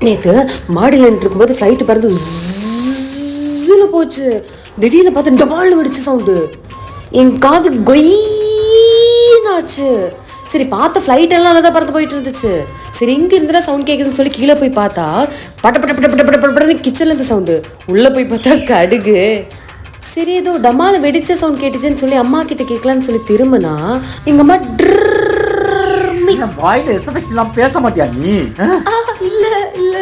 நேற்று மாடியில் இருக்கும்போது ஃப்ளைட்டு பறந்து போச்சு. திடீர்னு பார்த்து டபால்னு வெடிச்ச சவுண்டு. என் காது கொய்னாச்சு. சரி பார்த்த ஃப்ளைட் எல்லாம் நல்லா தான் பறந்து போயிட்டு இருந்துச்சு. சரி இங்கே இருந்தா சவுண்ட் கேட்குதுன்னு சொல்லி கீழே போய் பார்த்தா பட்ட பட்ட பட்ட பட்ட பட்ட பட்டன்னு கிச்சன்ல இருந்து சவுண்டு. உள்ளே போய் பார்த்தா கடுகு. சரி ஏதோ டமால வெடிச்ச சவுண்ட் கேட்டுச்சுன்னு சொல்லி அம்மா கிட்ட கேட்கலான்னு சொல்லி திரும்பினா எங்க அம்மா வாயில எஸ்எஃப்எக்ஸ் எல்லாம் பேச மாட்டியா நீ? இல்ல